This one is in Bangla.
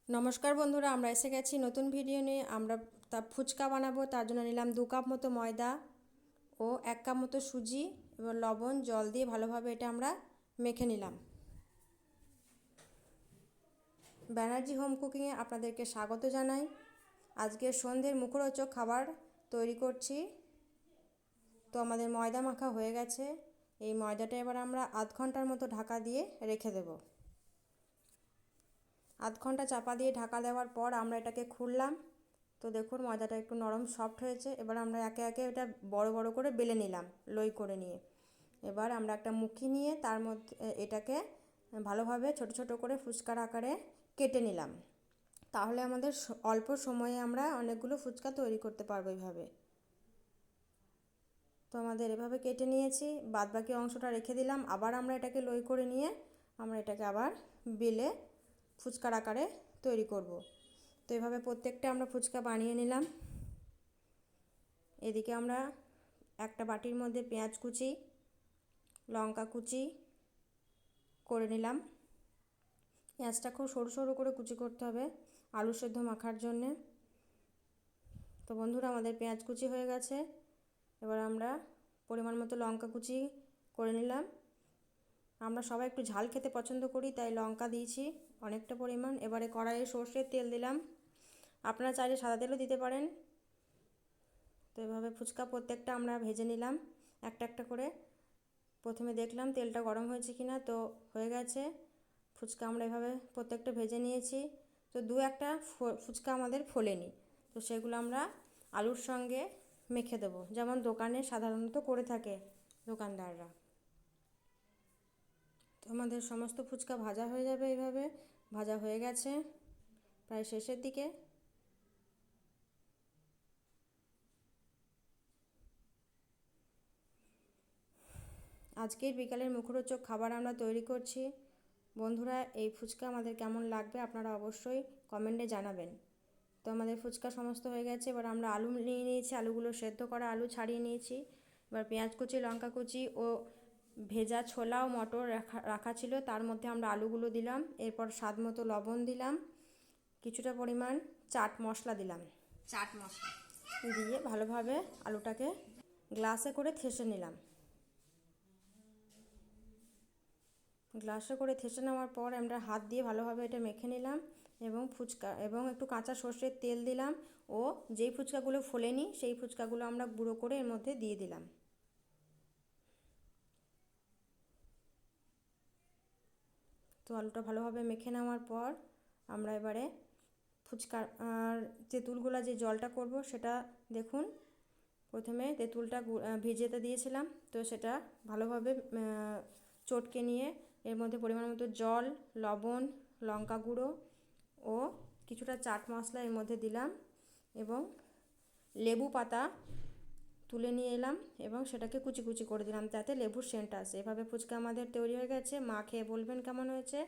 নমস্কার বন্ধুরা, আমরা এসে গেছি নতুন ভিডিও নিয়ে। আমরা ফুচকা বানাবো। তার জন্য নিলাম 2 কাপ মতো ময়দা ও 1 কাপ মতো সুজি এবং লবণ জল দিয়ে ভালোভাবে এটা আমরা মেখে নিলাম। ব্যানার্জি হোম কুকিংয়ে আপনাদেরকে স্বাগত জানাই। আজকে সন্ধ্যের মুখরোচক খাবার তৈরি করছি। তো আমাদের ময়দা মাখা হয়ে গেছে। এই ময়দাটা এবার আমরা আধ ঘন্টার মতো ঢাকা দিয়ে রেখে দেব। আধ ঘন্টা চাপা দিয়ে ঢাকা দেওয়ার পর আমরা এটাকে খুললাম। তো দেখুন ময়দাটা একটু নরম সফট হয়েছে। এবার আমরা একে একে এটা বড় বড় করে বেলে নিলাম, লই করে নিয়ে। এবার আমরা একটা মুখি নিয়ে তার মধ্যে এটাকে ভালোভাবে ছোট ছোট করে ফুচকার আকারে কেটে নিলাম। তাহলে আমাদের অল্প সময়ে আমরা অনেকগুলো ফুচকা তৈরি করতে পারবো এইভাবে। তো আমাদের এভাবে কেটে নিয়েছি, বাদ বাকি অংশটা রেখে দিলাম। আবার আমরা এটাকে লই করে নিয়ে আমরা এটাকে আবার বেলে ফুচকার আকারে তৈরি করব। তো এভাবে প্রত্যেকটা আমরা ফুচকা বানিয়ে নিলাম। এদিকে আমরা একটা বাটির মধ্যে পেঁয়াজ কুচি, লঙ্কা কুচি করে নিলাম। পেঁয়াজটা খুব সরু সরু করে কুচি করতে হবে আলু সেদ্ধ মাখার জন্যে। তো বন্ধুরা, আমাদের পেঁয়াজ কুচি হয়ে গেছে। এবার আমরা পরিমাণ মতো লঙ্কা কুচি করে নিলাম। আমরা সবাই একটু ঝাল খেতে পছন্দ করি, তাই লঙ্কা দিয়েছি অনেকটা পরিমাণ। এবারে কড়াইয়ে সর্ষের তেল দিলাম, আপনারা চাইলে সাদা তেলও দিতে পারেন। তো এভাবে ফুচকা প্রত্যেকটা আমরা ভেজে নিলাম একটা একটা করে। প্রথমে দেখলাম তেলটা গরম হয়েছে কিনা, তো হয়ে গেছে। ফুচকা আমরা এভাবে প্রত্যেকটা ভেজে নিয়েছি। তো দু একটা ফুচকা আমাদের ফোলেনি, তো সেগুলো আমরা আলুর সঙ্গে মেখে দেবো, যেমন দোকানে সাধারণত করে থাকে দোকানদাররা। তো আমাদের সমস্ত ফুচকা ভাজা হয়ে যাবে। এইভাবে ভাজা হয়ে গেছে প্রায় শেষের দিকে। আজকের বিকালের মুখরোচক খাবার আমরা তৈরি করছি। বন্ধুরা, এই ফুচকা আমাদের কেমন লাগবে আপনারা অবশ্যই কমেন্টে জানাবেন। তো আমাদের ফুচকা সমস্ত হয়ে গেছে। এবার আমরা আলু নিয়ে নিয়েছি, আলুগুলো সেদ্ধ করা আলু ছাড়িয়ে নিয়েছি। এবার পেঁয়াজ কুচি, লঙ্কা কুচি ও ভেজা ছোলা ও মটর রাখা ছিল, তার মধ্যে আমরা আলুগুলো দিলাম। এরপর স্বাদ মতো লবণ দিলাম, কিছুটা পরিমাণ চাট মশলা দিলাম। চাট মশলা দিয়ে ভালোভাবে আলুটাকে গ্লাসে করে থেসে নিলাম। গ্লাসে করে থেসে নেওয়ার পর আমরা হাত দিয়ে ভালোভাবে এটা মেখে নিলাম এবং একটু কাঁচা সর্ষের তেল দিলাম ও যেই ফুচকাগুলো ফোলেনি সেই ফুচকাগুলো আমরা গুঁড়ো করে এর মধ্যে দিয়ে দিলাম। তো আলুটা ভালোভাবে মেখে নেওয়ার পর আমরা এবারে ফুচকার তেঁতুলগুলা যে জলটা করব সেটা দেখুন। প্রথমে তেঁতুলটা ভিজেতে দিয়েছিলাম, তো সেটা ভালোভাবে চটকে নিয়ে এর মধ্যে পরিমাণ মতো জল, লবণ, লঙ্কা গুঁড়ো ও কিছুটা চাট মশলা এর মধ্যে দিলাম এবং লেবু পাতা তুলে নিয়ে এলাম এবং সেটাকে কুচি কুচি করে দিলাম, যাতে লেবুর সেন্ট আসে। এভাবে ফুচকা আমাদের তৈরি হয়ে গেছে। মা খেয়ে বলবেন কেমন হয়েছে।